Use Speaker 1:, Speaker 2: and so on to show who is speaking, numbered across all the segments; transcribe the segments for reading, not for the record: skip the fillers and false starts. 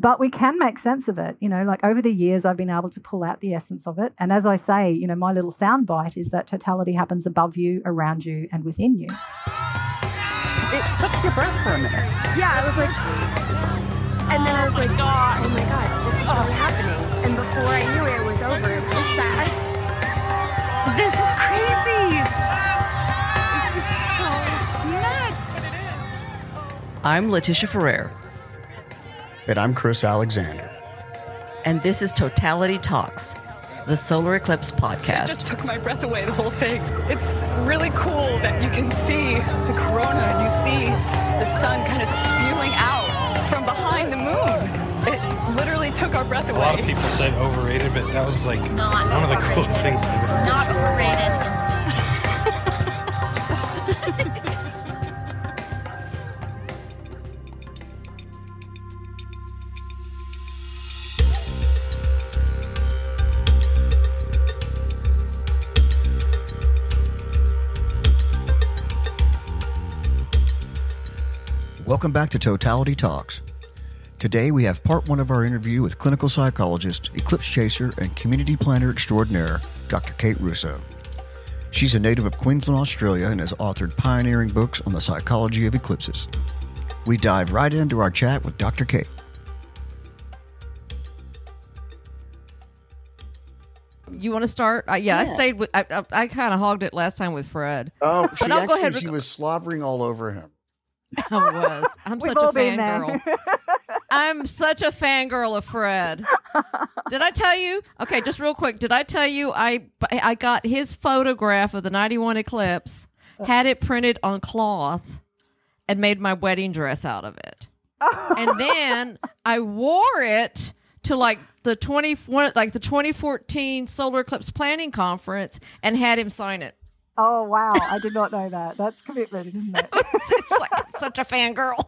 Speaker 1: But we can make sense of it. Like over the years, I've been able to pull out the essence of it. And as I say, my little sound bite is that totality happens above you, around you, and within you.
Speaker 2: It took your breath for a minute.
Speaker 3: Yeah, I was like, and then I was like, oh my God, this is really happening. And before I knew it was over, it was sad. This is crazy. This is so nuts.
Speaker 4: I'm Leticia Ferrer.
Speaker 2: And I'm Chris Alexander.
Speaker 4: And this is Totality Talks, the solar eclipse podcast.
Speaker 5: It just took my breath away, the whole thing. It's really cool that you can see the corona and you see the sun kind of spewing out from behind the moon. It literally took our breath away.
Speaker 6: A lot of people said overrated, but that was like one of the coolest things I've ever seen.
Speaker 3: Not overrated.
Speaker 2: Welcome back to Totality Talks. Today we have part one of our interview with clinical psychologist, eclipse chaser, and community planner extraordinaire, Dr. Kate Russo. She's a native of Queensland, Australia, and has authored pioneering books on the psychology of eclipses. We dive right into our chat with Dr. Kate.
Speaker 4: You want to start? Yeah, I stayed with. I kind of hogged it last time with Fred.
Speaker 2: Oh,
Speaker 4: I'll go ahead.
Speaker 2: She was slobbering all over him.
Speaker 4: I was. I'm such a fangirl. I'm such a fangirl of Fred. Did I tell you? Okay, just real quick. Did I tell you I got his photograph of the 91 eclipse, had it printed on cloth, and made my wedding dress out of it. And then I wore it to the 2014 solar eclipse planning conference and had him sign it.
Speaker 1: Oh, wow. I did not know that. That's commitment, isn't it?
Speaker 4: It's like such a fangirl.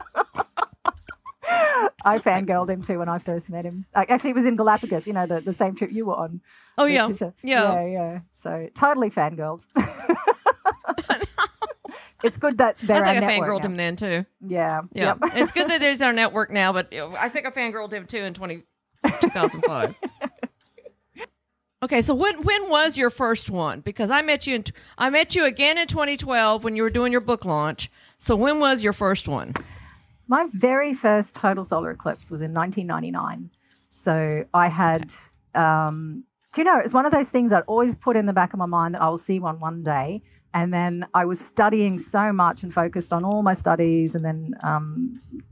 Speaker 1: I fangirled him too when I first met him. Actually, it was in Galapagos, the same trip you were on.
Speaker 4: Oh, yeah.
Speaker 1: Yeah. So totally fangirled. It's good that they're
Speaker 4: I think
Speaker 1: our
Speaker 4: I
Speaker 1: network
Speaker 4: fangirled
Speaker 1: now.
Speaker 4: him then too.
Speaker 1: Yeah.
Speaker 4: Yep. It's good that there's our network now, but I think I fangirled him too in 2005. Okay, so when was your first one? Because I met you again in 2012 when you were doing your book launch. So when was your first one?
Speaker 1: My very first total solar eclipse was in 1999. So I had, it's one of those things I'd always put in the back of my mind that I will see one day. And then I was studying so much and focused on all my studies, and then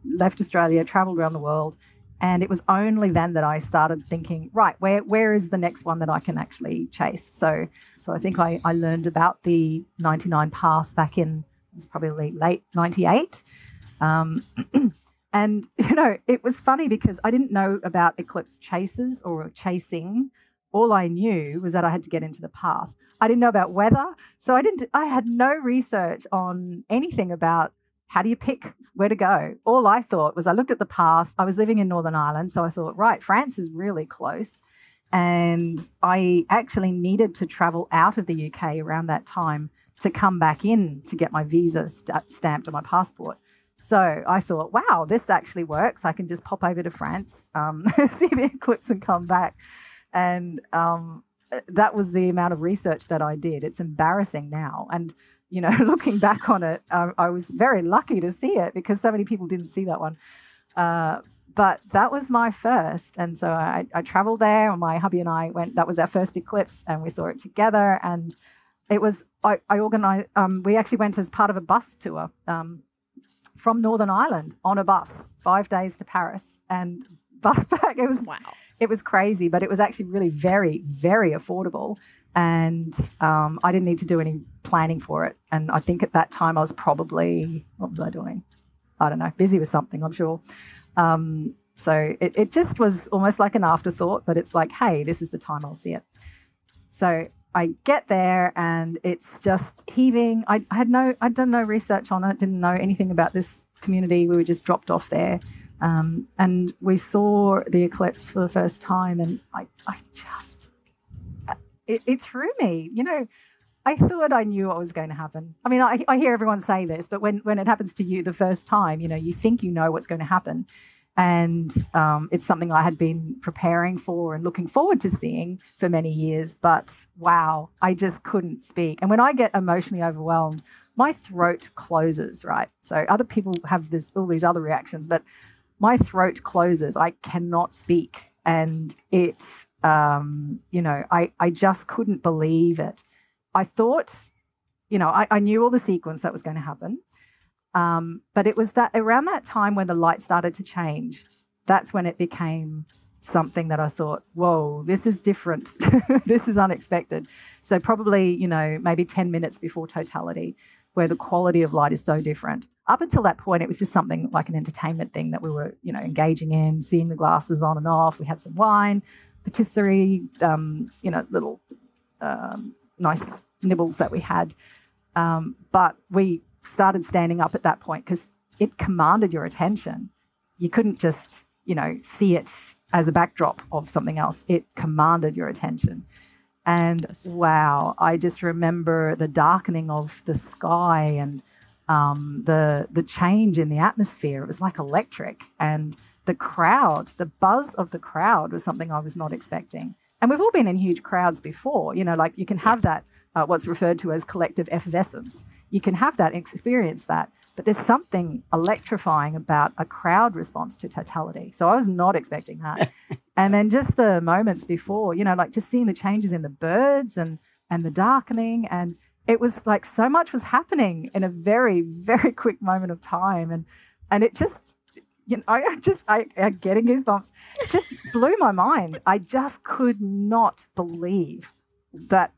Speaker 1: left Australia, traveled around the world. And it was only then that I started thinking, right, where is the next one that I can actually chase? So I think I learned about the 99 path back in, it was probably late 98. And, it was funny because I didn't know about eclipse chasers or chasing. All I knew was that I had to get into the path. I didn't know about weather. So I had no research on anything about how do you pick where to go? All I thought was I looked at the path. I was living in Northern Ireland, so I thought, right, France is really close. And I actually needed to travel out of the UK around that time to come back in to get my visa stamped on my passport. So I thought, wow, this actually works. I can just pop over to France, see the eclipse and come back. And that was the amount of research that I did. It's embarrassing now. And looking back on it, I was very lucky to see it because so many people didn't see that one. But that was my first. And so I traveled there, and my hubby and I went. That was our first eclipse, and we saw it together. And it was, I organized, we actually went as part of a bus tour from Northern Ireland on a bus, 5 days to Paris and bus back. It was crazy, but it was actually really very, very affordable. And I didn't need to do any planning for it. And I think at that time I was probably, what was I doing? I don't know, busy with something, I'm sure. So it just was almost like an afterthought, but it's like, hey, this is the time I'll see it. So I get there and it's just heaving. I'd done no research on it, didn't know anything about this community. We were just dropped off there. And we saw the eclipse for the first time, and it threw me. I thought I knew what was going to happen. I mean, I hear everyone say this, but when it happens to you the first time, you think you know what's going to happen. And it's something I had been preparing for and looking forward to seeing for many years. But wow, I just couldn't speak. And when I get emotionally overwhelmed, my throat closes, right? So other people have all these other reactions, but my throat closes. I cannot speak. And it, I just couldn't believe it. I thought, I knew all the sequence that was going to happen. But it was that around that time when the light started to change, that's when it became something that I thought, whoa, this is different. This is unexpected. So probably, maybe 10 minutes before Totality, where the quality of light is so different. Up until that point, it was just something like an entertainment thing that we were, engaging in, seeing the glasses on and off. We had some wine, patisserie, little nice nibbles that we had. But we started standing up at that point because it commanded your attention. You couldn't just, see it as a backdrop of something else. It commanded your attention. And wow, I just remember the darkening of the sky and the change in the atmosphere. It was like electric. And the crowd, the buzz of the crowd was something I was not expecting. And we've all been in huge crowds before, like you can have that, what's referred to as collective effervescence. You can have that, experience that. But there's something electrifying about a crowd response to Totality. So I was not expecting that. And then just the moments before, just seeing the changes in the birds and the darkening. And it was like so much was happening in a very, very quick moment of time. And it just, I'm getting goosebumps. It just blew my mind. I just could not believe that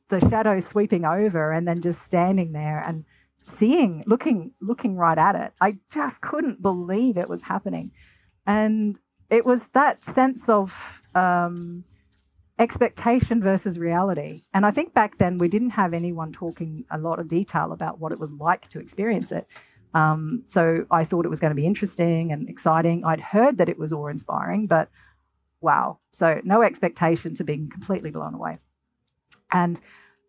Speaker 1: the shadow sweeping over and then just standing there and seeing, looking right at it. I just couldn't believe it was happening. And it was that sense of expectation versus reality. And I think back then we didn't have anyone talking a lot of detail about what it was like to experience it. So I thought it was going to be interesting and exciting. I'd heard that it was awe-inspiring, but wow. So no expectation to being completely blown away. And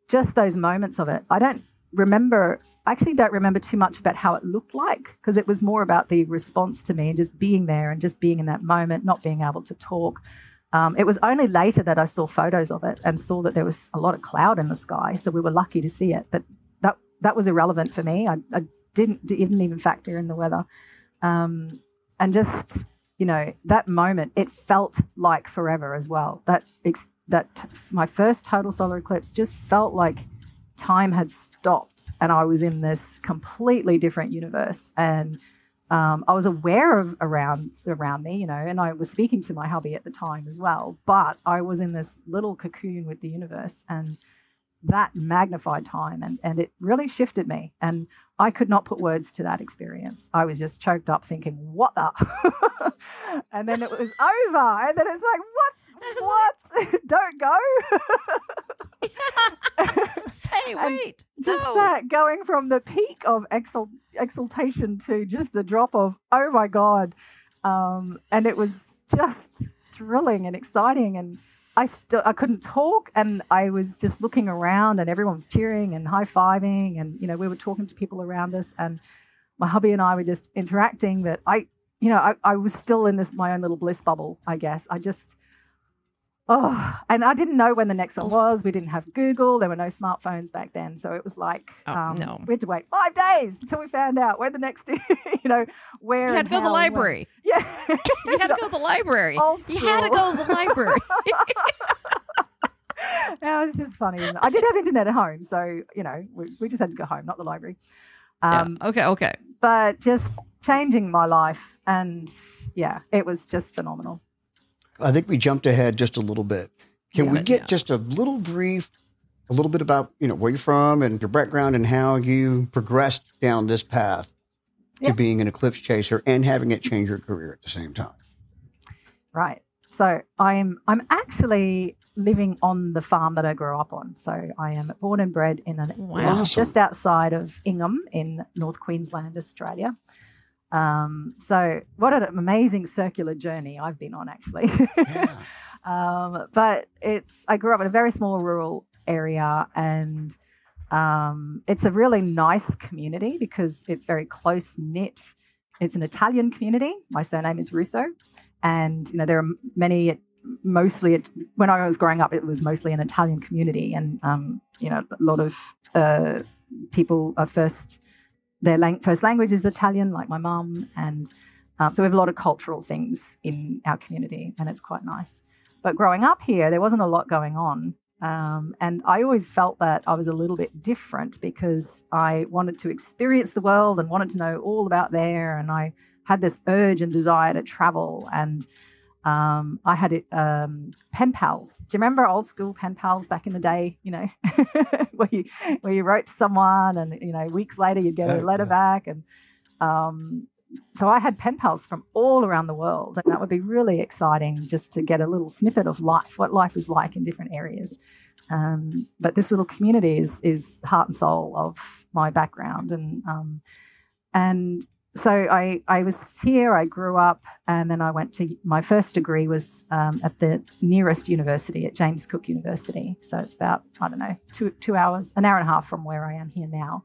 Speaker 1: just those moments of it, I don't remember too much about how it looked like, because it was more about the response to me and just being there and just being in that moment, not being able to talk. It was only later that I saw photos of it and saw that there was a lot of cloud in the sky. So we were lucky to see it, but that was irrelevant for me. I didn't even factor in the weather. And just, that moment, it felt like forever as well. That my first total solar eclipse just felt like time had stopped and I was in this completely different universe. And I was aware of around me, and I was speaking to my hubby at the time as well, but I was in this little cocoon with the universe, and that magnified time and it really shifted me. And I could not put words to that experience. I was just choked up thinking, what the? And then it was over. And then it's like, what? Don't go.
Speaker 4: Stay, wait.
Speaker 1: Just
Speaker 4: no.
Speaker 1: that going from the peak of exaltation to just the drop of, oh my God. And it was just thrilling and exciting. And I couldn't talk, and I was just looking around and everyone was cheering and high-fiving, and, we were talking to people around us, and my hubby and I were just interacting, but I was still in my own little bliss bubble, I guess. And I didn't know when the next one was. We didn't have Google. There were no smartphones back then. So it was like,
Speaker 4: no.
Speaker 1: We had to wait 5 days until we found out when the next, where.
Speaker 4: You had to go to the library.
Speaker 1: Yeah.
Speaker 4: You had to go to the library.
Speaker 1: Old school.
Speaker 4: You had to go to the library.
Speaker 1: Yeah, it was just funny. I did have internet at home. So, we just had to go home, not the library.
Speaker 4: Okay.
Speaker 1: But just changing my life. And yeah, it was just phenomenal.
Speaker 2: I think we jumped ahead just a little bit. Can we get just a little bit about, where you're from and your background and how you progressed down this path to being an eclipse chaser and having it change your career at the same time? Right.
Speaker 1: So I'm actually living on the farm that I grew up on. So I am born and bred in just outside of Ingham in North Queensland, Australia. So what an amazing circular journey I've been on, actually. Yeah. But I grew up in a very small rural area, and it's a really nice community because it's very close knit. it's an Italian community. My surname is Russo. And, there are many, mostly, when I was growing up, it was mostly an Italian community. And, a lot of people are their first language is Italian, like my mum. And so we have a lot of cultural things in our community, and it's quite nice. But growing up here, there wasn't a lot going on. And I always felt that I was a little bit different because I wanted to experience the world and wanted to know all about there. And I had this urge and desire to travel. And I had pen pals. Do you remember old school pen pals back in the day, where you wrote to someone and, weeks later you'd get a letter back. And so I had pen pals from all around the world, and that would be really exciting just to get a little snippet of life, what life is like in different areas. But this little community is the heart and soul of my background. And so I was here, I grew up, and then I went to, my first degree was at the nearest university, at James Cook University. So it's about, 2 hours, an hour and a half from where I am here now.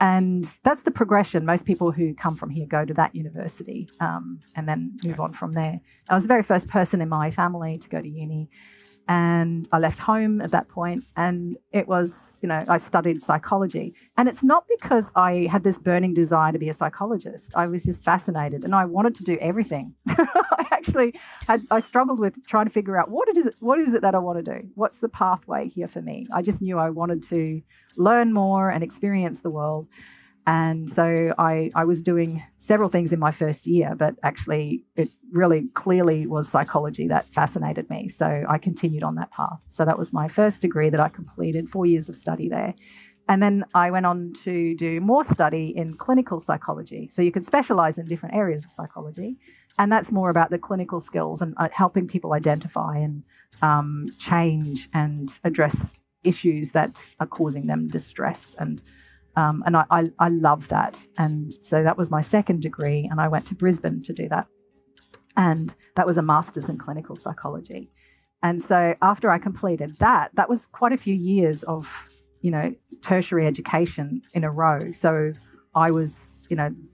Speaker 1: And that's the progression. Most people who come from here go to that university and then move on from there. I was the very first person in my family to go to uni, and I left home at that point. And it was, I studied psychology. And it's not because I had this burning desire to be a psychologist. I was just fascinated, and I wanted to do everything. I struggled with trying to figure out what is it that I want to do? What's the pathway here for me? I just knew I wanted to learn more and experience the world. And so I was doing several things in my first year, but actually it really clearly was psychology that fascinated me. So I continued on that path. So that was my first degree that I completed, 4 years of study there. And then I went on to do more study in clinical psychology. So you could specialize in different areas of psychology. And that's more about the clinical skills and helping people identify and change and address issues that are causing them distress. And I love that. And so that was my second degree, and I went to Brisbane to do that. And that was a master's in clinical psychology. And so after I completed that was quite a few years of, tertiary education in a row. So I was,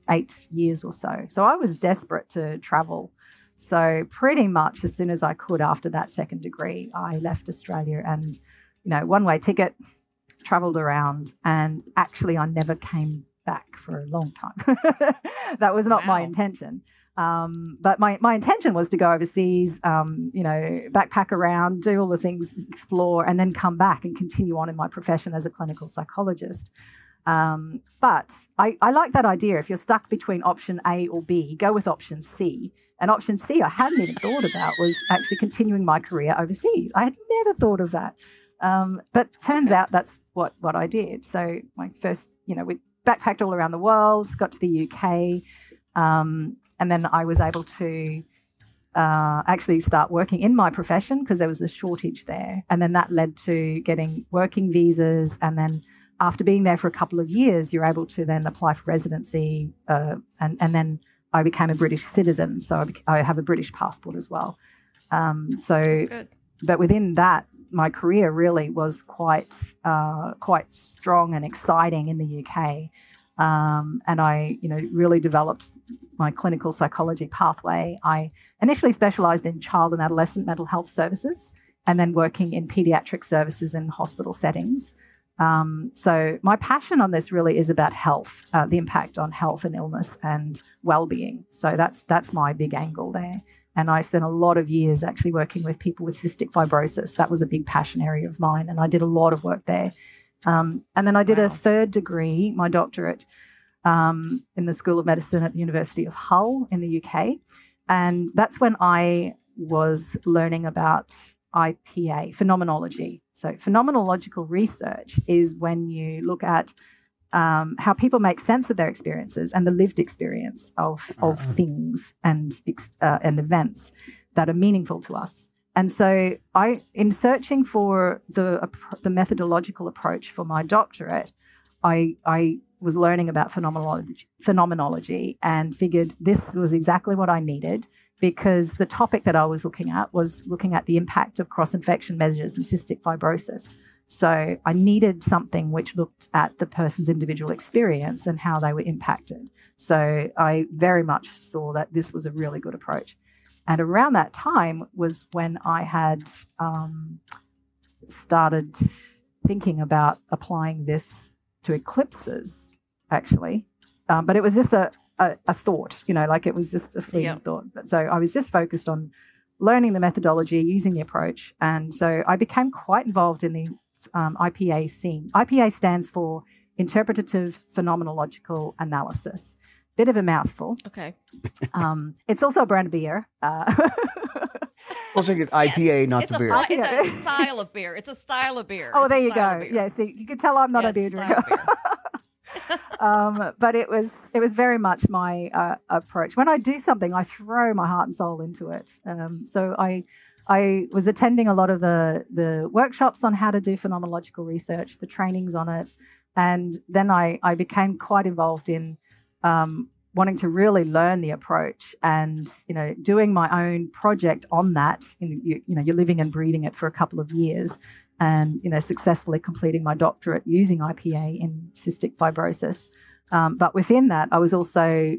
Speaker 1: 8 years or so. So I was desperate to travel. So pretty much as soon as I could after that second degree, I left Australia and, one-way ticket, travelled around, and actually I never came back for a long time. That was not my intention. But my intention was to go overseas, backpack around, do all the things, explore, and then come back and continue on in my profession as a clinical psychologist. But I like that idea. If you're stuck between option A or B, go with option C. And option C I hadn't even thought about was actually continuing my career overseas. I had never thought of that. But turns out that's what I did. So my first, we backpacked all around the world, got to the UK, and then I was able to actually start working in my profession because there was a shortage there. And then that led to getting working visas. And then after being there for a couple of years, you're able to then apply for residency. And then I became a British citizen. So I have a British passport as well. Good. But within that, my career really was quite strong and exciting in the UK. And I, really developed my clinical psychology pathway. I initially specialised in child and adolescent mental health services, and then working in paediatric services in hospital settings. So my passion on this really is about health, the impact on health and illness and well-being. So that's my big angle there. And I spent a lot of years actually working with people with cystic fibrosis. That was a big passion area of mine, and I did a lot of work there. And then I did a third degree, my doctorate, in the School of Medicine at the University of Hull in the UK. And that's when I was learning about IPA, phenomenology. So phenomenological research is when you look at how people make sense of their experiences and the lived experience of things and events that are meaningful to us. And so in searching for the methodological approach for my doctorate, I was learning about phenomenology and figured this was exactly what I needed, because the topic that I was looking at the impact of cross-infection measures and cystic fibrosis. So I needed something which looked at the person's individual experience and how they were impacted. So I very much saw that this was a really good approach. And around that time was when I had started thinking about applying this to eclipses, actually. But it was just a thought, like it was just a fleeting thought. So I was just focused on learning the methodology, using the approach. And so I became quite involved in the IPA scene. IPA stands for Interpretative Phenomenological Analysis. Bit of a mouthful.
Speaker 4: Okay.
Speaker 1: It's also a brand of beer.
Speaker 2: We'll say it's IPA, not the beer.
Speaker 4: It's a style of beer. It's a style of beer.
Speaker 1: Oh, there you go. Yeah, see, you can tell I'm not a beer drinker. But it was very much my approach. When I do something, I throw my heart and soul into it. So I was attending a lot of the workshops on how to do phenomenological research, the trainings on it, and then I became quite involved in wanting to really learn the approach and, doing my own project on that. You're living and breathing it for a couple of years and, successfully completing my doctorate using IPA in cystic fibrosis. But within that, I was also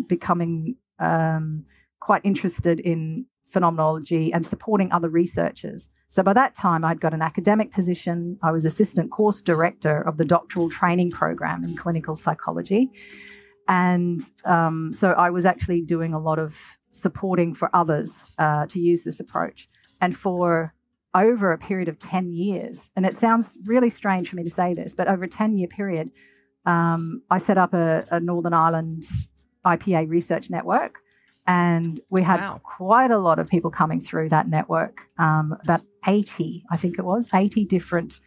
Speaker 1: becoming quite interested in phenomenology and supporting other researchers. So by that time, I'd got an academic position. I was assistant course director of the doctoral training program in clinical psychology. And so I was actually doing a lot of supporting for others to use this approach. And for over a period of 10 years, and it sounds really strange for me to say this, but over a 10-year period, I set up a Northern Ireland IPA research network. And we had quite a lot of people coming through that network, about 80, I think it was, 80 different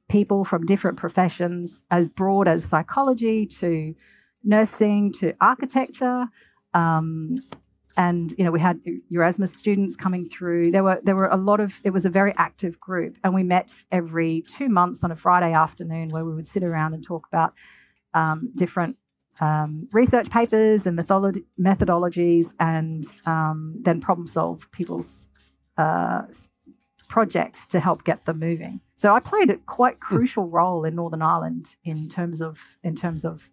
Speaker 1: people from different professions, as broad as psychology to nursing to architecture. And, we had Erasmus students coming through. There were a lot of, it was a very active group. And we met every 2 months on a Friday afternoon where we would sit around and talk about different research papers and methodologies, and then problem solve people's projects to help get them moving. So I played a quite crucial role in Northern Ireland in terms of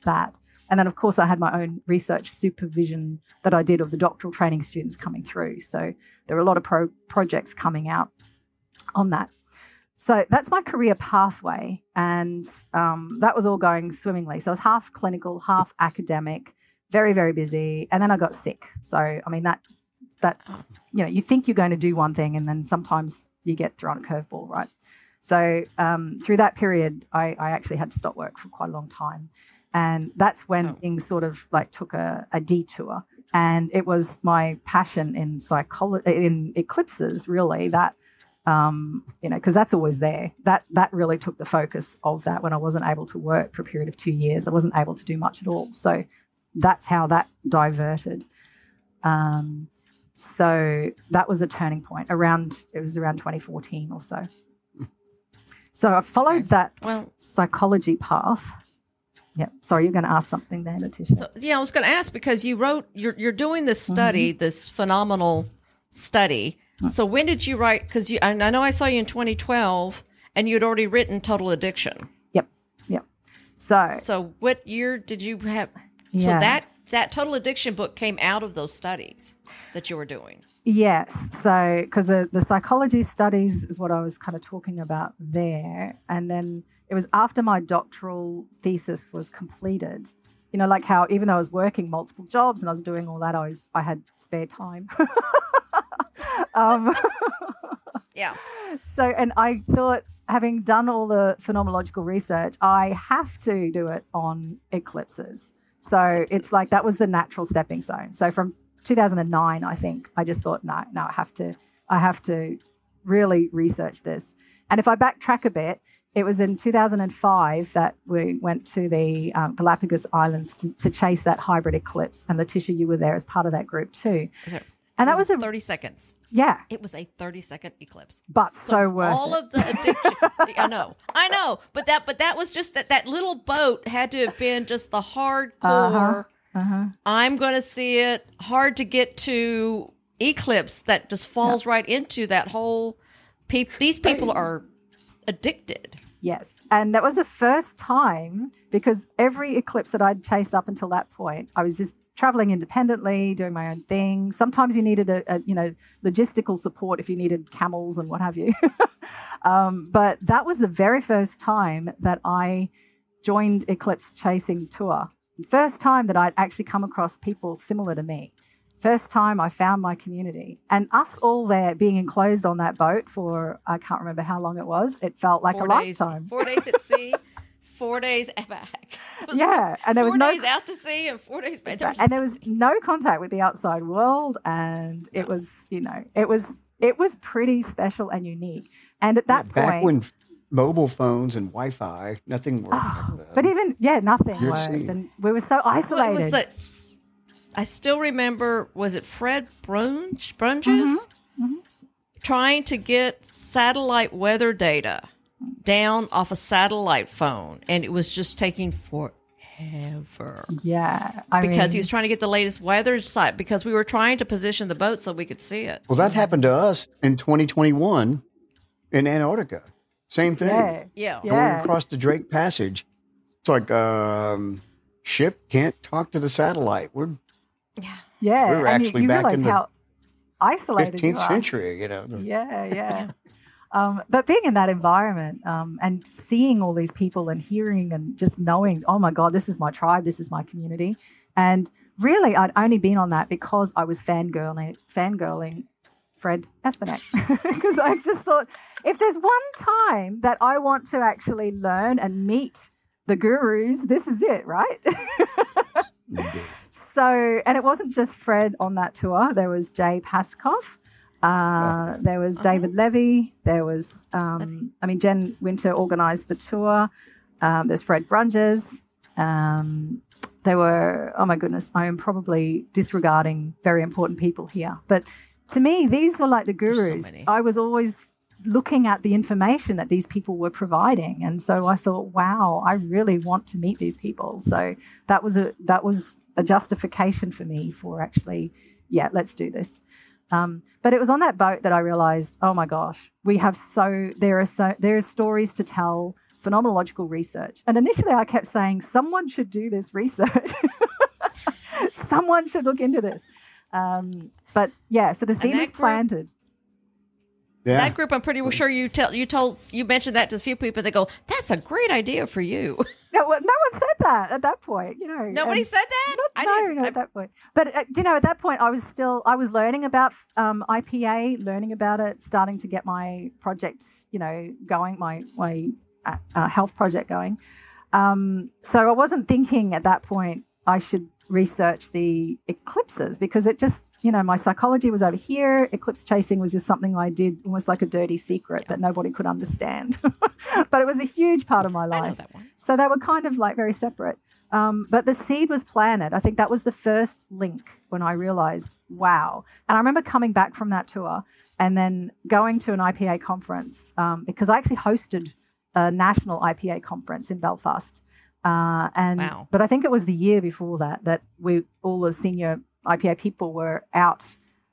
Speaker 1: that. And then, of course, I had my own research supervision that I did of the doctoral training students coming through. So there were a lot of projects coming out on that. So that's my career pathway, and that was all going swimmingly. So I was half clinical, half academic, very, very busy, and then I got sick. So, I mean, that's, you think you're going to do one thing and then sometimes you get thrown a curveball, right? So through that period, I actually had to stop work for quite a long time. And that's when things sort of like took a detour. And it was my passion in in eclipses, really, that because that's always there. That really took the focus of that when I wasn't able to work for a period of 2 years. I wasn't able to do much at all. So that's how that diverted. So that was a turning point. It was around 2014 or so. So I followed that psychology path. Yeah. Sorry, you're going to ask something there, Leticia.
Speaker 4: So, I was going to ask, because you wrote, you're doing this study, this phenomenal study. So when did you write? Because I know I saw you in 2012, and you'd already written Total Addiction.
Speaker 1: Yep. So
Speaker 4: what year did you have?
Speaker 1: Yeah.
Speaker 4: So that Total Addiction book came out of those studies that you were doing.
Speaker 1: Yes. So because the psychology studies is what I was kind of talking about there, and then it was after my doctoral thesis was completed. Like how even though I was working multiple jobs and I was doing all that, I had spare time.
Speaker 4: Yeah.
Speaker 1: So, and I thought, having done all the phenomenological research, I have to do it on eclipses. So it's like that was the natural stepping stone. So from 2009, I think, I just thought, no, I have to really research this. And if I backtrack a bit, it was in 2005 that we went to the Galapagos Islands to chase that hybrid eclipse. And Leticia, you were there as part of that group too. And that was
Speaker 4: 30 seconds.
Speaker 1: Yeah.
Speaker 4: It was a 30-second eclipse.
Speaker 1: But so worth
Speaker 4: all
Speaker 1: it.
Speaker 4: Of the addiction. I know. But that was just that little boat had to have been just the hardcore. I'm going to see it. Hard to get to eclipse that just falls right into that whole. These people are addicted.
Speaker 1: Yes. And that was the first time, because every eclipse that I'd chased up until that point, I was just traveling independently, doing my own thing. Sometimes you needed a logistical support if you needed camels and what have you. But that was the very first time that I joined eclipse chasing tour. First time that I'd actually come across people similar to me. First time I found my community, and us all there being enclosed on that boat for, I can't remember how long it was. It felt like
Speaker 4: 4
Speaker 1: a
Speaker 4: days,
Speaker 1: lifetime.
Speaker 4: 4 days at sea, 4 days back.
Speaker 1: Yeah. And there was
Speaker 4: 4 days out to sea and 4 days back.
Speaker 1: And there was no contact with the outside world. And it was, it was pretty special and unique. And at that point,
Speaker 2: back when mobile phones and Wi-Fi, nothing worked.
Speaker 1: But even, nothing worked. And we were so isolated.
Speaker 4: Well, it was I still remember, was it Fred Brunges? Trying to get satellite weather data down off a satellite phone, and it was just taking forever.
Speaker 1: Yeah.
Speaker 4: Because he was trying to get the latest weather site, because we were trying to position the boat so we could see it.
Speaker 2: Well, that happened to us in 2021 in Antarctica. Same thing.
Speaker 4: Yeah.
Speaker 2: Going across the Drake Passage. It's like, ship can't talk to the satellite. We're actually
Speaker 1: you
Speaker 2: back
Speaker 1: realize
Speaker 2: in the
Speaker 1: how isolated
Speaker 2: 15th century,
Speaker 1: Yeah. But being in that environment and seeing all these people and hearing and just knowing, oh my God, this is my tribe, this is my community. And really, I'd only been on that because I was fangirling Fred Espenak. Because I just thought, if there's one time that I want to actually learn and meet the gurus, this is it, right? So, and it wasn't just Fred on that tour. There was Jay Paskoff. There was David Levy. There was, Jen Winter organised the tour. There's Fred Brunges. There were, oh my goodness, I am probably disregarding very important people here. But to me, these were like the gurus.
Speaker 4: So
Speaker 1: I was always looking at the information that these people were providing. And so I thought, wow, I really want to meet these people. So that was a justification for me for actually, let's do this. But it was on that boat that I realized, oh my gosh, there are stories to tell, phenomenological research. And initially I kept saying, someone should do this research. Someone should look into this. So the seed was planted.
Speaker 2: Yeah.
Speaker 4: That group, I'm pretty sure you mentioned that to a few people. They go, "That's a great idea for you."
Speaker 1: No one said that at that point.
Speaker 4: Nobody said that.
Speaker 1: No, at that point. But at that point, I was learning about IPA, learning about it, starting to get my project, going, my health project going. So I wasn't thinking at that point I should research the eclipses, because it just, my psychology was over here. Eclipse chasing was just something I did almost like a dirty secret that nobody could understand. But it was a huge part of my life.
Speaker 4: I know that one.
Speaker 1: So they were kind of like very separate. But the seed was planted. I think that was the first link when I realized, wow. And I remember coming back from that tour and then going to an IPA conference because I actually hosted a national IPA conference in Belfast.
Speaker 4: Wow.
Speaker 1: But I think it was the year before that all the senior IPA people were out.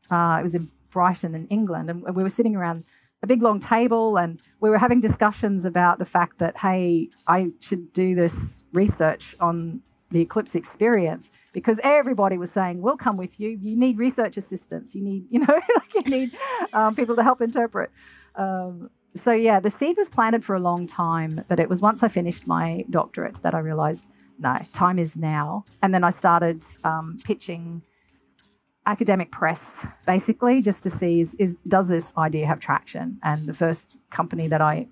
Speaker 1: It was in Brighton in England, and we were sitting around a big long table, and we were having discussions about the fact that, hey, I should do this research on the eclipse experience, because everybody was saying, we'll come with you. You need research assistants. You need, you need people to help interpret. So, the seed was planted for a long time, but it was once I finished my doctorate that I realized, no, time is now. And then I started pitching academic press, basically, just to see does this idea have traction? And the first company that I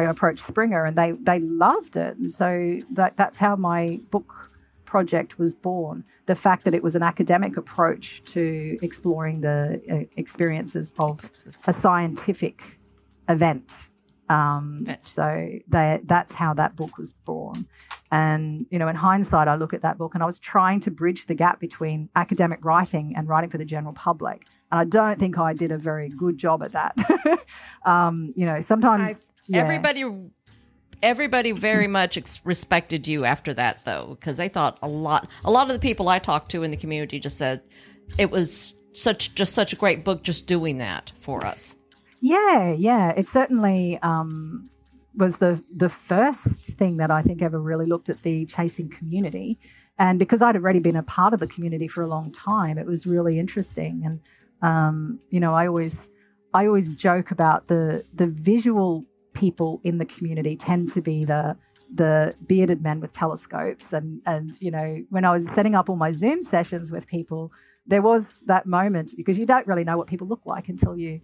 Speaker 1: approached, Springer, and they loved it. And so that's how my book project was born. The fact that it was an academic approach to exploring the experiences of a scientific event. So that's how that book was born. And, in hindsight, I look at that book and I was trying to bridge the gap between academic writing and writing for the general public. And I don't think I did a very good job at that. Sometimes
Speaker 4: everybody very much respected you after that, though, because they thought a lot of the people I talked to in the community just said it was such a great book just doing that for us.
Speaker 1: Yeah. It certainly, was the first thing that I think ever really looked at the chasing community. And because I'd already been a part of the community for a long time, it was really interesting. And, I always joke about the visual people in the community tend to be the bearded men with telescopes. And when I was setting up all my Zoom sessions with people, there was that moment, because you don't really know what people look like until the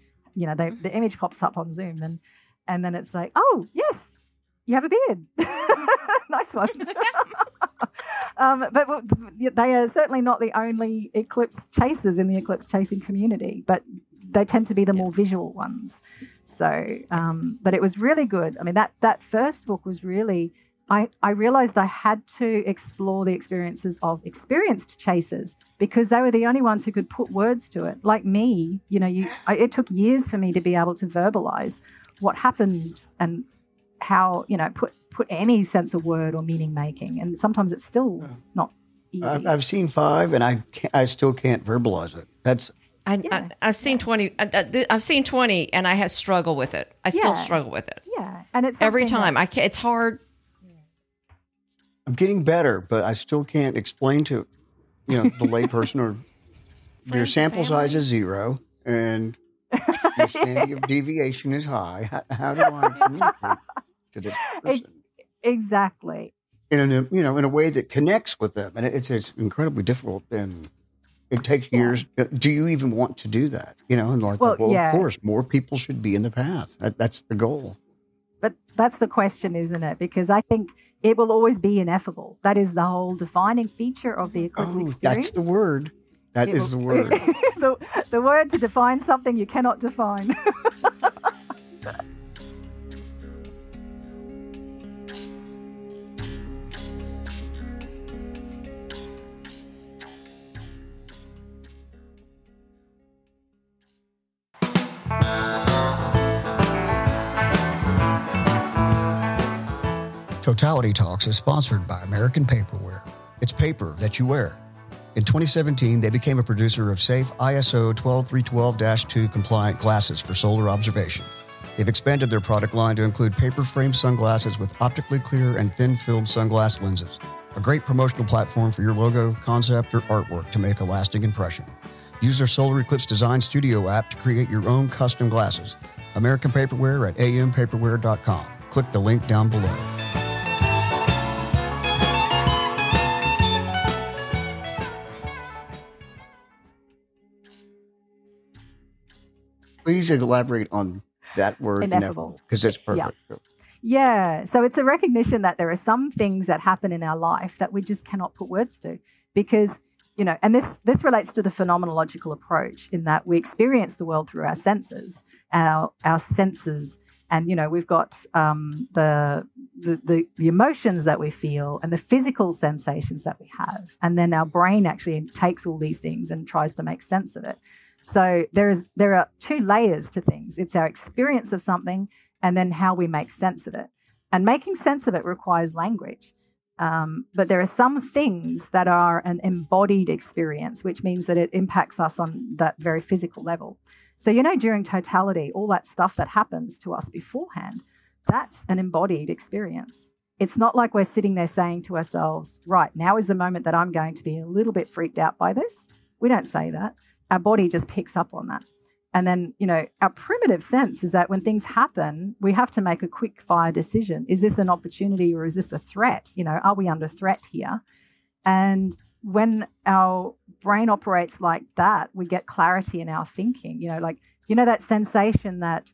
Speaker 1: image pops up on Zoom. And then it's like, oh, yes, you have a beard. Nice one. But they are certainly not the only eclipse chasers in the eclipse chasing community, but they tend to be the more visual ones. So, but it was really good. I mean, that first book was really, I realized I had to explore the experiences of experienced chasers, because they were the only ones who could put words to it. Like me, it took years for me to be able to verbalize what happens and how, put any sense of word or meaning making. And sometimes it's still not easy.
Speaker 2: I've seen 5 and I still can't verbalize it.
Speaker 4: I've seen 20. I've seen 20 and I have struggled with it. I still struggle with it.
Speaker 1: Yeah. And it's
Speaker 4: every time it's hard.
Speaker 2: I'm getting better, but I still can't explain to, the layperson, or your sample size is 0 and your standard of deviation is high. How do I communicate to this person?
Speaker 1: Exactly.
Speaker 2: In a way that connects with them, and it's incredibly difficult, and it takes years. Do you even want to do that? Of course, more people should be in the path. That's the goal.
Speaker 1: But that's the question, isn't it? Because I think it will always be ineffable. That is the whole defining feature of the eclipse experience.
Speaker 2: That's the word. That is the word.
Speaker 1: the word to define something you cannot define.
Speaker 2: Totality Talks is sponsored by American Paperwear. It's paper that you wear. In 2017, they became a producer of safe ISO 12312-2 compliant glasses for solar observation. They've expanded their product line to include paper frame sunglasses with optically clear and thin-filled sunglass lenses. A great promotional platform for your logo, concept, or artwork to make a lasting impression. Use their Solar Eclipse Design Studio app to create your own custom glasses. American Paperwear at ampaperwear.com. Click the link down below. Please elaborate on that word, ineffable, because it's perfect.
Speaker 1: Yeah. So it's a recognition that there are some things that happen in our life that we just cannot put words to, because, and this relates to the phenomenological approach, in that we experience the world through our senses, our senses. And, we've got the emotions that we feel and the physical sensations that we have. And then our brain actually takes all these things and tries to make sense of it. So there are 2 layers to things. It's our experience of something and then how we make sense of it. And making sense of it requires language. But there are some things that are an embodied experience, which means that it impacts us on that very physical level. So, during totality, all that stuff that happens to us beforehand, that's an embodied experience. It's not like we're sitting there saying to ourselves, right, now is the moment that I'm going to be a little bit freaked out by this. We don't say that. Our body just picks up on that. And then, our primitive sense is that when things happen, we have to make a quick fire decision. Is this an opportunity or is this a threat? Are we under threat here? And when our brain operates like that, we get clarity in our thinking, that sensation that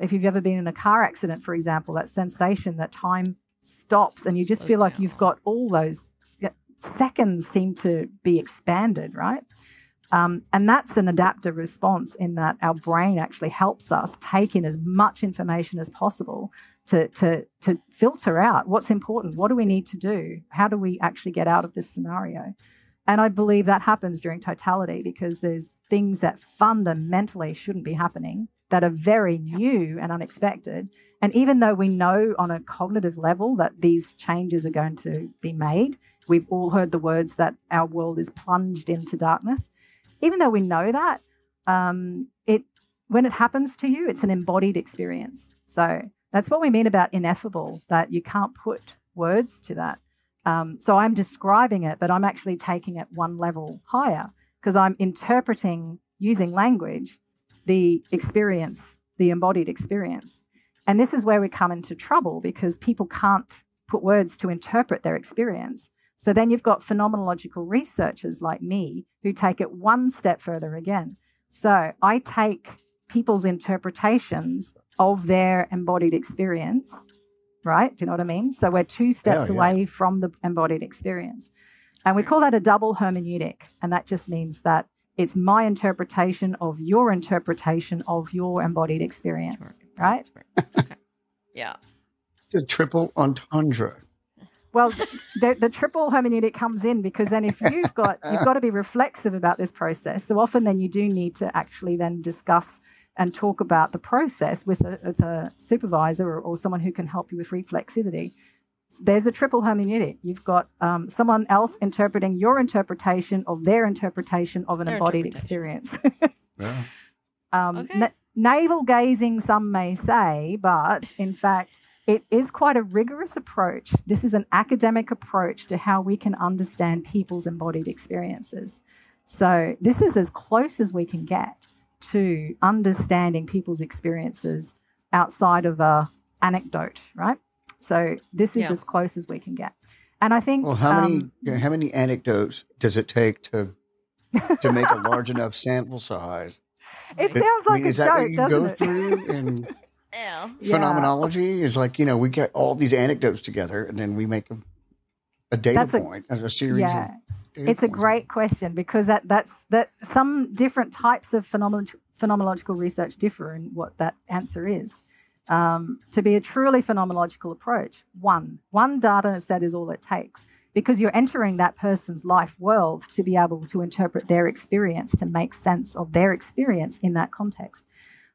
Speaker 1: if you've ever been in a car accident, for example, that sensation that time stops and you just feel like you've got all those seconds seem to be expanded, right? And that's an adaptive response, in that our brain actually helps us take in as much information as possible to filter out what's important. What do we need to do? How do we actually get out of this scenario? And I believe that happens during totality, because there's things that fundamentally shouldn't be happening that are very new and unexpected. And even though we know on a cognitive level that these changes are going to be made, we've all heard the words that our world is plunged into darkness. Even though we know that, when it happens to you, it's an embodied experience. So That's what we mean about ineffable, that you can't put words to that. So I'm describing it, but I'm actually taking it one level higher because I'm interpreting, using language, the experience, the embodied experience. And this is where we come into trouble because people can't put words to interpret their experience. So then you've got phenomenological researchers like me who take it one step further again. So I take people's interpretations of their embodied experience, right? Do you know what I mean? So we're two steps away from the embodied experience. And we call that a double hermeneutic. And that just means that it's my interpretation of your interpretation of your embodied experience, right?
Speaker 4: Okay. Yeah.
Speaker 2: It's a triple entendre.
Speaker 1: Well, the triple hermeneutic comes in because then if you've got to be reflexive about this process. So often then you do need to actually then discuss and talk about the process with a supervisor or someone who can help you with reflexivity. So there's a triple hermeneutic. You've got someone else interpreting your interpretation of their interpretation of an embodied experience.
Speaker 2: Yeah.
Speaker 1: Navel gazing, some may say, but in fact, it is quite a rigorous approach. This is an academic approach to how we can understand people's embodied experiences. So this is as close as we can get to understanding people's experiences outside of a anecdote, right? So this is as close as we can get. And I think...
Speaker 2: Well, how many anecdotes does it take to make a large enough sample size?
Speaker 1: It sounds like a joke, doesn't it?
Speaker 2: Through and phenomenology is like, we get all these anecdotes together and then we make a data point as a series.
Speaker 1: Yeah, it's a great question because that some different types of phenomenological research differ in what that answer is. To be a truly phenomenological approach, one data set is all it takes because you're entering that person's life world to be able to interpret their experience, to make sense of their experience in that context.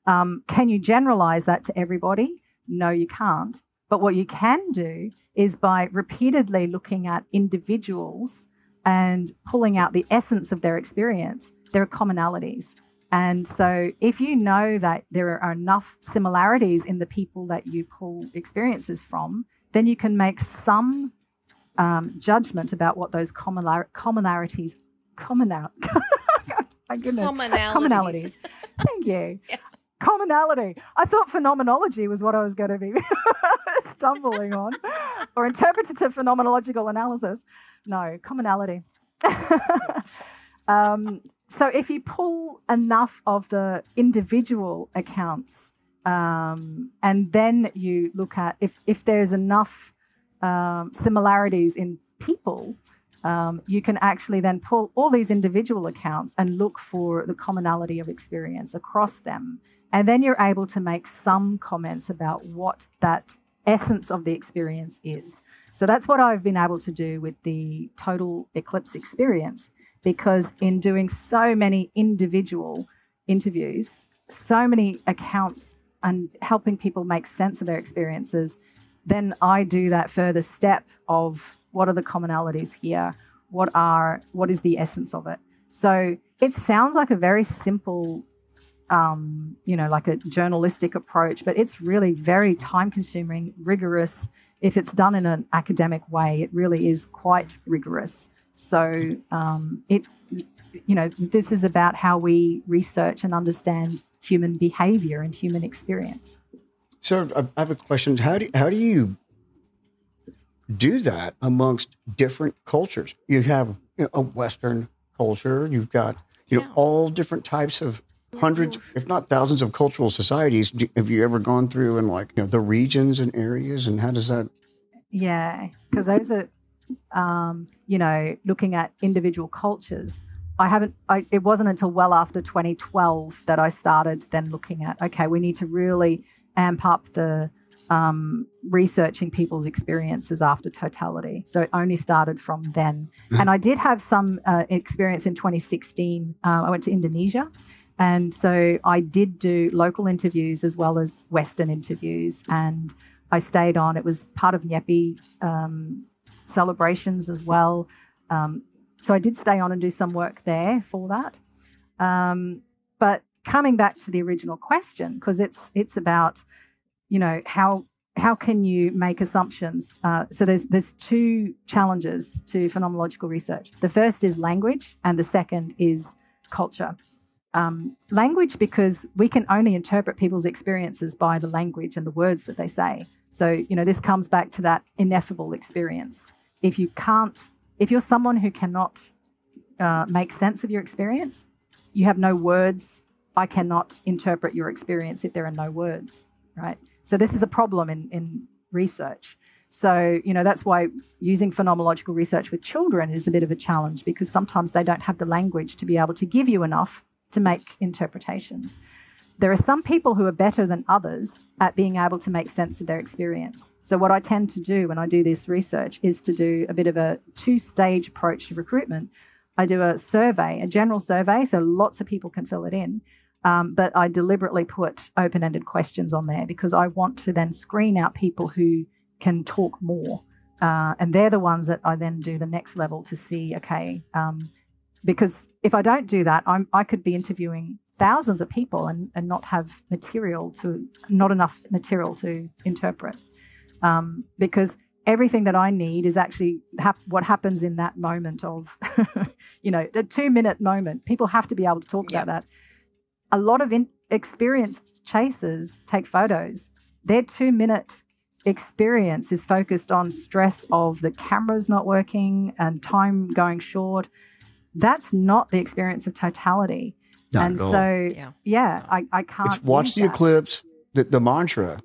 Speaker 1: Can you generalize that to everybody? No, you can't. But what you can do is by repeatedly looking at individuals and pulling out the essence of their experience, there are commonalities. And so if you know that there are enough similarities in the people that you pull experiences from, then you can make some judgment about what those commonalities. My goodness. Commonalities. Thank you. Yeah. Commonality. I thought phenomenology was what I was going to be stumbling on, or interpretative phenomenological analysis. No, commonality. So if you pull enough of the individual accounts and then you look at if there's enough similarities in people, you can actually then pull all these individual accounts and look for the commonality of experience across them. And then you're able to make some comments about what that essence of the experience is. So that's what I've been able to do with the total eclipse experience, because in doing so many individual interviews, so many accounts and helping people make sense of their experiences, then I do that further step of what are the commonalities here? What is the essence of it? So it sounds like a very simple, like a journalistic approach, but it's really very time-consuming, rigorous. If it's done in an academic way, it really is quite rigorous. So this is about how we research and understand human behavior and human experience.
Speaker 2: So I have a question. How do you do that amongst different cultures? You have a Western culture. You've got all different types of hundreds, if not thousands, of cultural societies. Have you ever gone through and the regions and areas, and how does that?
Speaker 1: Yeah, because those are looking at individual cultures. It wasn't until well after 2012 that I started then looking at, okay, we need to really amp up the researching people's experiences after Totality. So it only started from then. And I did have some experience in 2016. I went to Indonesia. And so I did do local interviews as well as Western interviews. And I stayed on. It was part of Nyepi celebrations as well. So I did stay on and do some work there for that. But coming back to the original question, because it's about, how how can you make assumptions? So there's two challenges to phenomenological research. The first is language, and the second is culture. Language, because we can only interpret people's experiences by the language and the words that they say. So, this comes back to that ineffable experience. If you're someone who cannot make sense of your experience, you have no words. I cannot interpret your experience if there are no words, right? So this is a problem in research. So, that's why using phenomenological research with children is a bit of a challenge, because sometimes they don't have the language to be able to give you enough to make interpretations. There are some people who are better than others at being able to make sense of their experience. So what I tend to do when I do this research is to do a bit of a two-stage approach to recruitment. I do a survey, a general survey, so lots of people can fill it in. But I deliberately put open-ended questions on there because I want to then screen out people who can talk more. And they're the ones that I then do the next level to see, because if I don't do that, I could be interviewing thousands of people and not have not enough material to interpret. Because everything that I need is actually what happens in that moment of, the 2-minute moment. People have to be able to talk about that. A lot of experienced chasers take photos. Their 2-minute experience is focused on stress of the cameras not working and time going short. That's not the experience of totality.
Speaker 2: Not at all.
Speaker 1: I can't.
Speaker 2: It's watch the eclipse. The mantra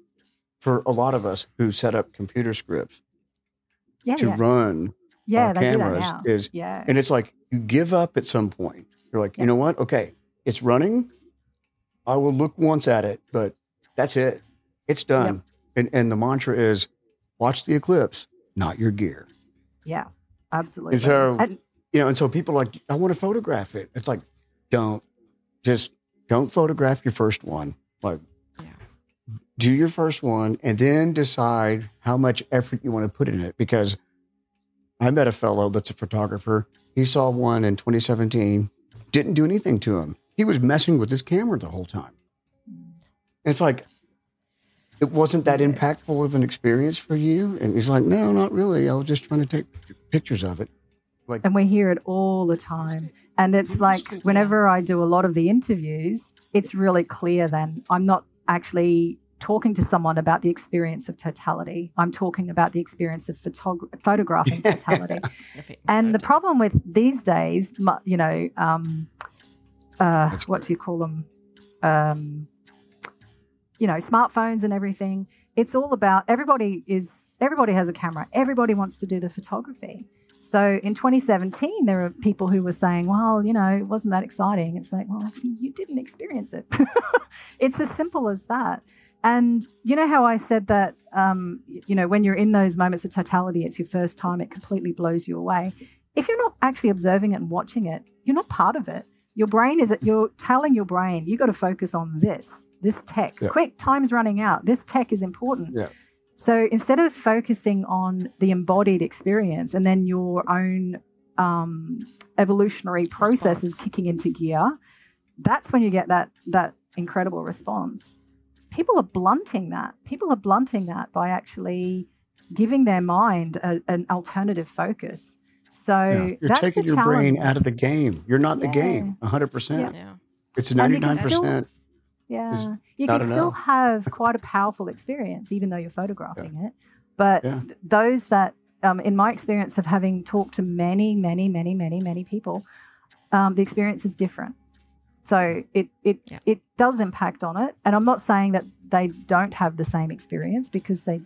Speaker 2: for a lot of us who set up computer scripts to run
Speaker 1: they
Speaker 2: cameras
Speaker 1: do that now.
Speaker 2: is, and it's like you give up at some point. You're like, you know what? Okay, it's running. I will look once at it, but that's it. It's done. Yep. And the mantra is watch the eclipse, not your gear.
Speaker 1: Yeah, absolutely.
Speaker 2: And so, and so people are like, I want to photograph it. It's like, don't photograph your first one. Like, do your first one and then decide how much effort you want to put in it. Because I met a fellow that's a photographer. He saw one in 2017, didn't do anything to him. He was messing with his camera the whole time. It's like, it wasn't that impactful of an experience for you? And he's like, no, not really. I was just trying to take pictures of it.
Speaker 1: And we hear it all the time. And it's like, whenever I do a lot of the interviews, it's really clear then I'm not actually talking to someone about the experience of totality. I'm talking about the experience of photographing totality. And the problem with these days, what do you call them? Smartphones and everything. It's all about everybody has a camera. Everybody wants to do the photography. So in 2017, there were people who were saying, well, it wasn't that exciting. It's like, well, actually, you didn't experience it. It's as simple as that. And you know how I said that, when you're in those moments of totality, it's your first time, it completely blows you away. If you're not actually observing it and watching it, you're not part of it. You're telling your brain, you got to focus on this tech. Yeah. Quick, time's running out. This tech is important. Yeah. So instead of focusing on the embodied experience and then your own evolutionary processes kicking into gear, that's when you get that incredible response. People are blunting that. By actually giving their mind an alternative focus. So
Speaker 2: you're
Speaker 1: that's
Speaker 2: taking
Speaker 1: the
Speaker 2: your
Speaker 1: challenge.
Speaker 2: brain out of the game. You're not in the game 100%. Yeah. It's 99%.
Speaker 1: You can still have quite a powerful experience, even though you're photographing it. But those that, in my experience of having talked to many, many, many, many, many people, the experience is different. So it does impact on it. And I'm not saying that they don't have the same experience, because they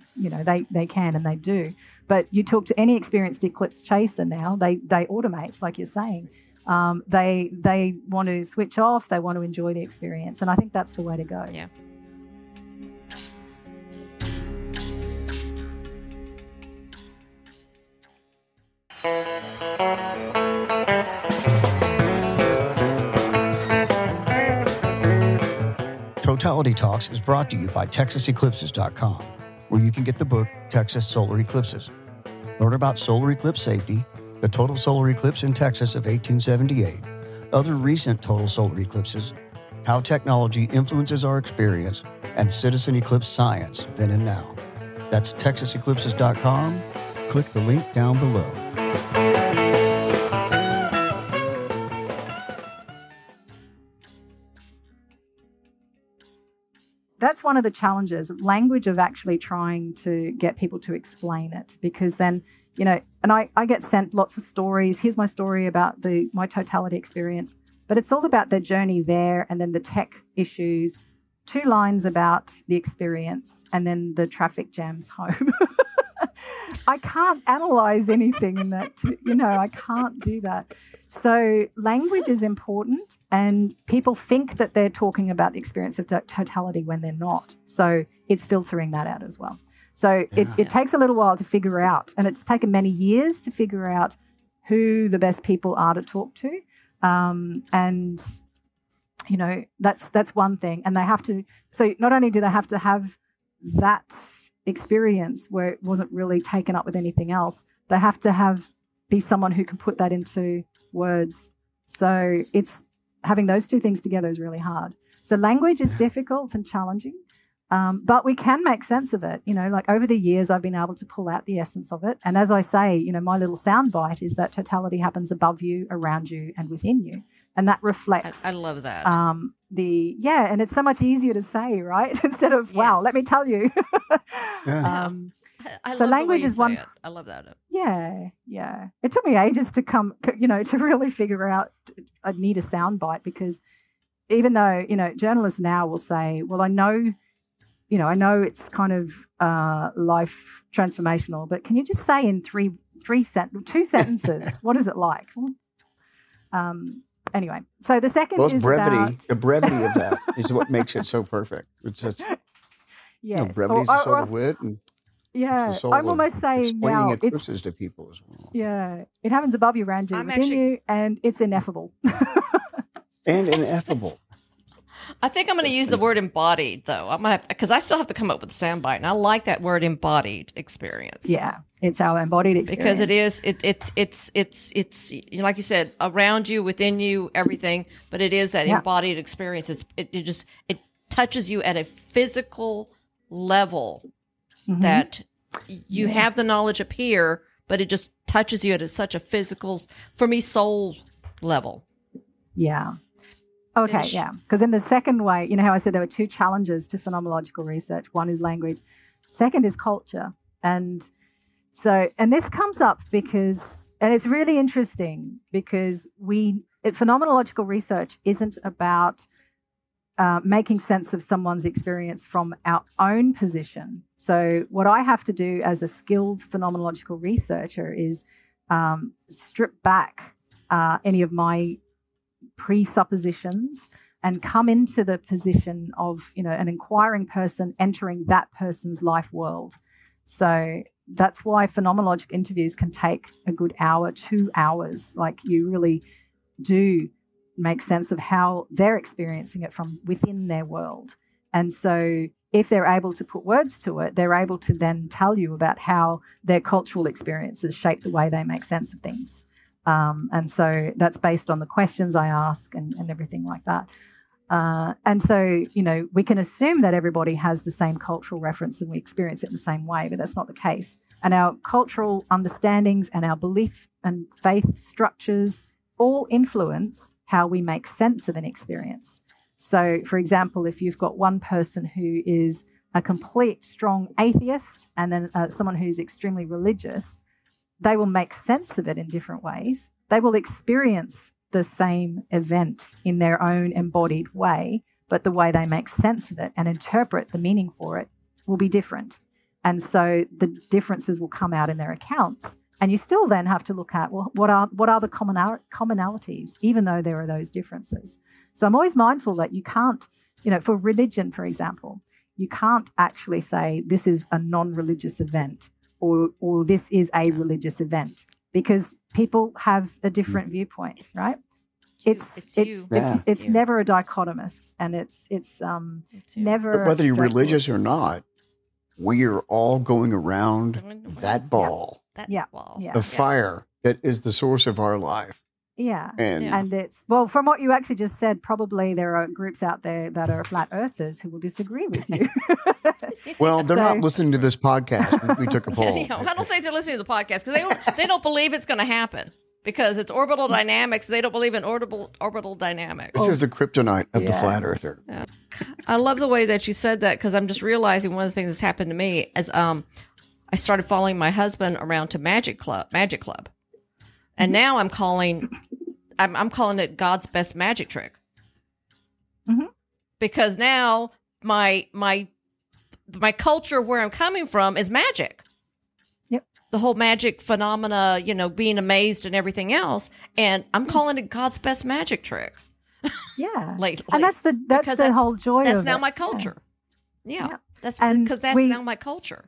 Speaker 1: can and they do. But you talk to any experienced eclipse chaser now, they automate, like you're saying. They want to switch off. They want to enjoy the experience. And I think that's the way to go.
Speaker 4: Yeah.
Speaker 2: Totality Talks is brought to you by TexasEclipses.com, where you can get the book Texas Solar Eclipses. Learn about solar eclipse safety, the total solar eclipse in Texas of 1878, other recent total solar eclipses, how technology influences our experience, and citizen eclipse science then and now. That's texaseclipses.com. Click the link down below.
Speaker 1: That's one of the challenges, language, of actually trying to get people to explain it, because then, and I get sent lots of stories. Here's my story about my totality experience, but it's all about their journey there, and then the tech issues, 2 lines about the experience, and then the traffic jams home. I can't analyze anything in that, I can't do that. So language is important, and people think that they're talking about the experience of totality when they're not. So it's filtering that out as well. So it takes a little while to figure out, and it's taken many years to figure out who the best people are to talk to. That's one thing. And they have to, so not only do they have to have that experience where it wasn't really taken up with anything else, they have to be someone who can put that into words. So it's having those 2 things together is really hard. So language is difficult and challenging, but we can make sense of it. Like over the years, I've been able to pull out the essence of it. And as I say, my little soundbite is that totality happens above you, around you, and within you. And that reflects.
Speaker 4: I love that.
Speaker 1: And it's so much easier to say, right? Instead of, wow, let me tell you.
Speaker 4: So
Speaker 1: language is one.
Speaker 4: I love that.
Speaker 1: Yeah. It took me ages to to really figure out I need a soundbite, because even though, journalists now will say, well, I know it's kind of life transformational, but can you just say in 2 sentences, what is it like? Anyway, so the second is
Speaker 2: brevity.
Speaker 1: about...
Speaker 2: The brevity of that is what makes it so perfect. It's just,
Speaker 1: yes.
Speaker 2: brevity is the soul of wit. And
Speaker 1: I'm almost saying now
Speaker 2: eclipses to people as well.
Speaker 1: Yeah, it happens above you, around you, within you, and it's ineffable.
Speaker 2: And ineffable.
Speaker 4: I think I'm going to use the word embodied, though. I'm going to, because I still have to come up with a soundbite, and I like that word, embodied experience.
Speaker 1: Yeah, it's our embodied experience,
Speaker 4: because it's like you said, around you, within you, everything. But it is that embodied experience. It touches you at a physical level that you have the knowledge up here, but it just touches you at such a physical, for me, soul level.
Speaker 1: Yeah. Okay, because in the second way, how I said there were 2 challenges to phenomenological research. One is language. Second is culture. And this comes up because, and it's really interesting, because phenomenological research isn't about making sense of someone's experience from our own position. So what I have to do as a skilled phenomenological researcher is strip back any of my presuppositions and come into the position of, an inquiring person entering that person's life world. So that's why phenomenological interviews can take a good hour, 2 hours. Like, you really do make sense of how they're experiencing it from within their world. And so if they're able to put words to it, they're able to then tell you about how their cultural experiences shape the way they make sense of things. And so that's based on the questions I ask and everything like that. And so, we can assume that everybody has the same cultural reference and we experience it in the same way, but that's not the case. And our cultural understandings and our belief and faith structures all influence how we make sense of an experience. So, for example, if you've got one person who is a complete strong atheist and then someone who's extremely religious, they will make sense of it in different ways. They will experience the same event in their own embodied way, but the way they make sense of it and interpret the meaning for it will be different. And so the differences will come out in their accounts. And you still then have to look at, well, what are the commonalities, even though there are those differences. So I'm always mindful that you can't, for religion, for example, you can't actually say this is a non-religious event or this is a religious event, because people have a different viewpoint, right? It's never a dichotomous, and it's never.
Speaker 2: But whether you're religious or not, we are all going around that ball,
Speaker 1: ball.
Speaker 2: the fire that is the source of our life.
Speaker 1: Yeah.
Speaker 2: And
Speaker 1: And it's, well, from what you actually just said, probably there are groups out there that are flat earthers who will disagree with you.
Speaker 2: well, they're not listening to this podcast. We took a poll.
Speaker 4: I don't think they're listening to the podcast because they don't believe it's going to happen because it's orbital dynamics. They don't believe in orbital dynamics.
Speaker 2: This is the kryptonite of the flat earther.
Speaker 4: Yeah. I love the way that you said that because I'm just realizing one of the things that's happened to me is I started following my husband around to Magic Club. And now I'm calling it God's best magic trick.
Speaker 1: Mm-hmm.
Speaker 4: Because now my culture where I'm coming from is magic.
Speaker 1: Yep.
Speaker 4: The whole magic phenomena, being amazed and everything else. And I'm calling it God's best magic trick.
Speaker 1: Yeah.
Speaker 4: Lately.
Speaker 1: And that's the whole joy of it.
Speaker 4: That's now my culture. Yeah. That's
Speaker 1: And
Speaker 4: because that's now my culture.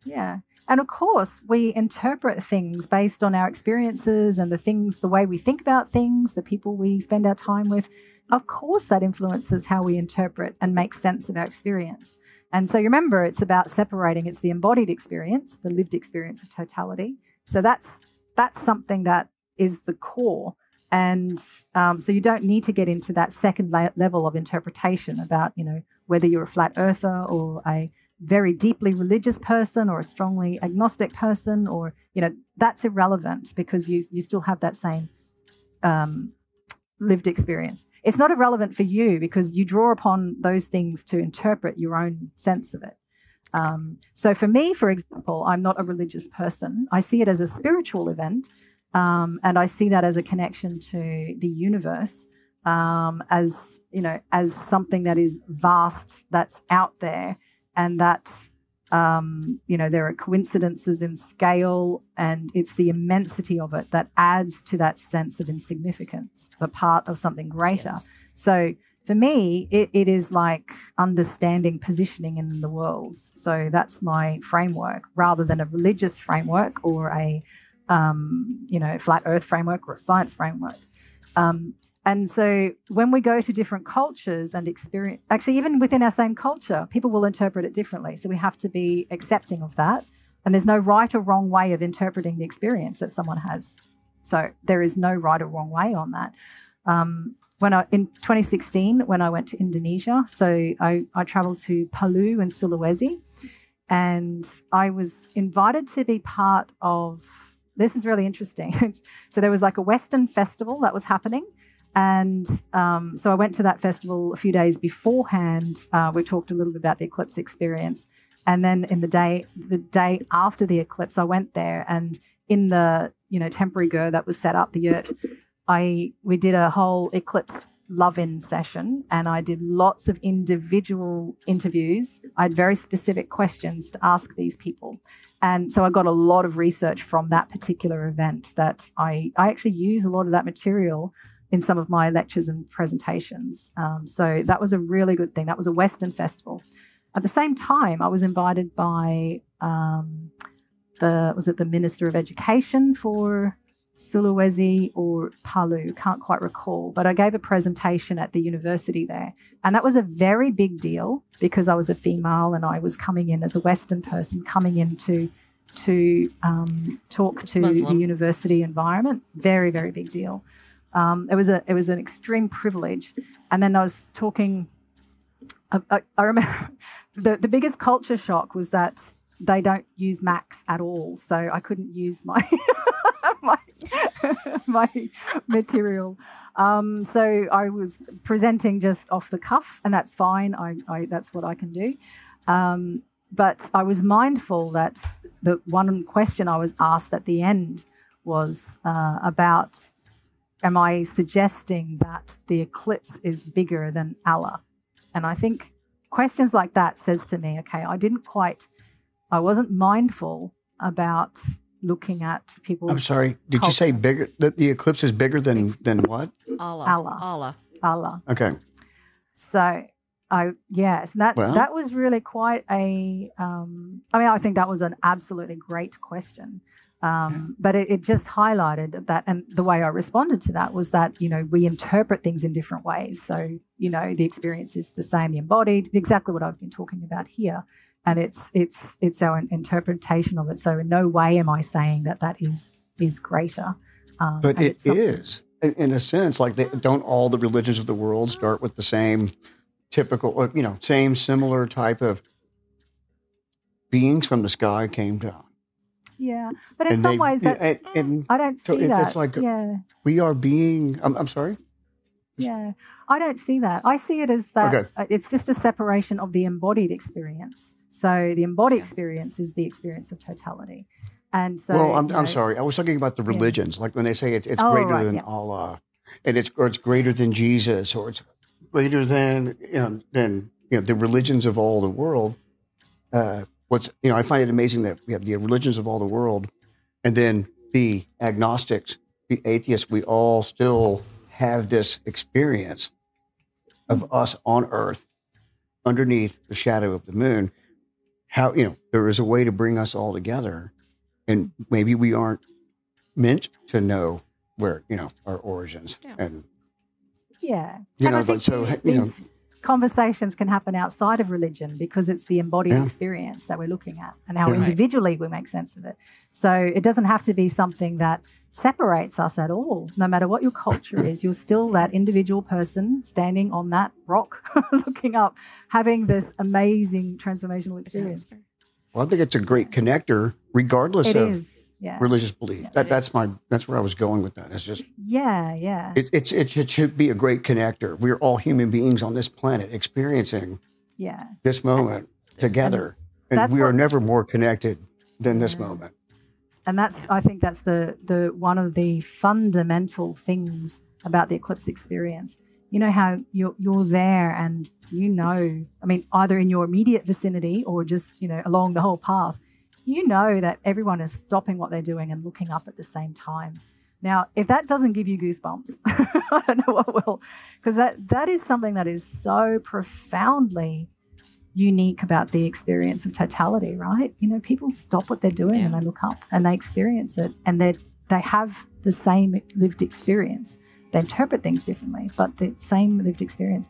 Speaker 1: Yeah. And of course, we interpret things based on our experiences and the way we think about things, the people we spend our time with. Of course, that influences how we interpret and make sense of our experience. And so remember, it's about separating. It's the embodied experience, the lived experience of totality. So that's something that is the core. And so you don't need to get into that second level of interpretation about, whether you're a flat earther or a very deeply religious person or a strongly agnostic person, or that's irrelevant because you still have that same lived experience. It's not irrelevant for you because you draw upon those things to interpret your own sense of it. So for me, for example, I'm not a religious person. I see it as a spiritual event, and I see that as a connection to the universe, as something that is vast, that's out there. And that, there are coincidences in scale, and it's the immensity of it that adds to that sense of insignificance, a part of something greater. Yes. So for me, it is like understanding positioning in the world. So that's my framework rather than a religious framework or a, flat earth framework or a science framework. And so when we go to different cultures and experience, actually even within our same culture, people will interpret it differently. So we have to be accepting of that. And there's no right or wrong way of interpreting the experience that someone has. So there is no right or wrong way on that. In 2016, when I went to Indonesia, so I traveled to Palu and Sulawesi, and I was invited to be part of, this is really interesting. So there was like a Western festival that was happening. And so I went to that festival a few days beforehand. We talked a little bit about the eclipse experience. And then in the day after the eclipse, I went there, and in the, temporary ger that was set up, the yurt, we did a whole eclipse love-in session, and I did lots of individual interviews. I had very specific questions to ask these people. And so I got a lot of research from that particular event that I actually use a lot of that material in some of my lectures and presentations. So that was a really good thing. That was a Western festival. At the same time, I was invited by the Minister of Education for Sulawesi or Palu, can't quite recall, but I gave a presentation at the university there. And that was a very big deal because I was a female and I was coming in as a Western person, coming in to talk to the university environment. Very, very big deal. It was an extreme privilege. And then I was talking, I remember the biggest culture shock was that they don't use Macs at all. So I couldn't use my my material. So I was presenting just off the cuff, and that's fine. I that's what I can do. But I was mindful that the one question I was asked at the end was about, am I suggesting that the eclipse is bigger than Allah? And I think questions like that says to me, okay, I wasn't mindful about looking at people's
Speaker 2: I'm sorry, did
Speaker 1: culture.
Speaker 2: you say bigger, that the eclipse is bigger than what?
Speaker 4: Allah.
Speaker 2: Okay.
Speaker 1: So that was really quite a, I think that was an absolutely great question. But it just highlighted that, and the way I responded to that was that, we interpret things in different ways. So, the experience is the same, the embodied, exactly what I've been talking about here. And it's our interpretation of it. So in no way am I saying that is greater.
Speaker 2: But it is. in a sense, like don't all the religions of the world start with the same typical, same similar type of beings from the sky came down.
Speaker 1: Yeah, but in some ways, that's I don't see that. It's like
Speaker 2: we are being. I'm sorry.
Speaker 1: Yeah, I don't see that. I see it as that it's just a separation of the embodied experience. So the embodied experience is the experience of totality. And so,
Speaker 2: well, I'm sorry. I was talking about the religions, like when they say it's greater than Allah, and it's greater than Jesus, or it's greater than the religions of all the world. I find it amazing that we have the religions of all the world, and then the agnostics, the atheists. We all still have this experience of us on Earth, underneath the shadow of the moon. How there is a way to bring us all together. And maybe we aren't meant to know where, our origins.
Speaker 1: Yeah.
Speaker 2: And
Speaker 1: I think these conversations can happen outside of religion because it's the embodied experience that we're looking at and how individually we make sense of it. So it doesn't have to be something that separates us at all. No matter what your culture is, you're still that individual person standing on that rock, looking up, having this amazing transformational experience.
Speaker 2: Well, I think it's a great connector, regardless of religious belief. Yeah, that's where I was going with that. It's just It should be a great connector. We're all human beings on this planet experiencing this moment together, and we are never more connected than this moment.
Speaker 1: And I think that's the one of the fundamental things about the eclipse experience. You know how you're there and either in your immediate vicinity or just, along the whole path, that everyone is stopping what they're doing and looking up at the same time. Now, if that doesn't give you goosebumps, I don't know what will, because that is something that is so profoundly unique about the experience of totality, right? People stop what they're doing and they look up and they experience it, and they have the same lived experience. They interpret things differently, but the same lived experience.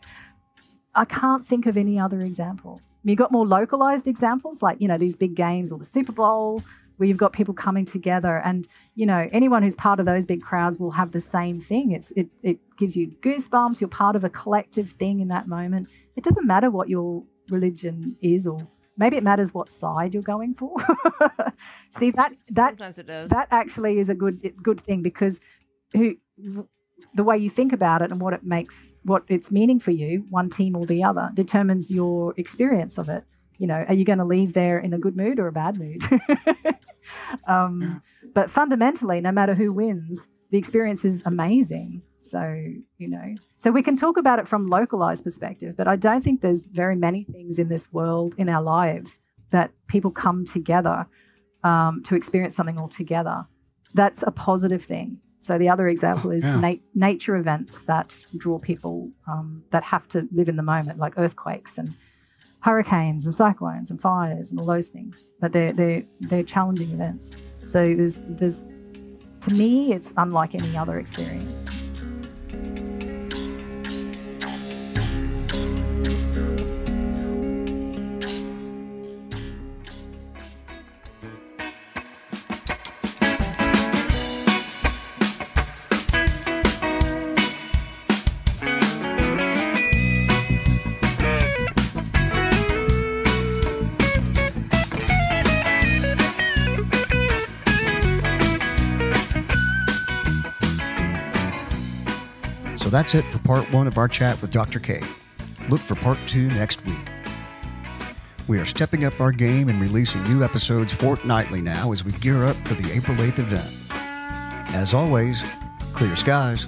Speaker 1: I can't think of any other example. You've got more localized examples like, these big games or the Super Bowl where you've got people coming together and, anyone who's part of those big crowds will have the same thing. It gives you goosebumps. You're part of a collective thing in that moment. It doesn't matter what your religion is, or maybe it matters what side you're going for. See, that
Speaker 4: sometimes it does.
Speaker 1: That actually is a good thing because the way you think about it and what its meaning for you, one team or the other, determines your experience of it. Are you going to leave there in a good mood or a bad mood? But fundamentally, no matter who wins, the experience is amazing. So, so we can talk about it from localized perspective, but I don't think there's very many things in this world, in our lives, that people come together to experience something all together. That's a positive thing. So the other example is nature events that draw people that have to live in the moment, like earthquakes and hurricanes and cyclones and fires and all those things. But they're challenging events. So there's to me, it's unlike any other experience.
Speaker 2: So that's it for part 1 of our chat with Dr. K. Look for part 2 next week. We are stepping up our game and releasing new episodes fortnightly now as we gear up for the April 8th event. As always, clear skies.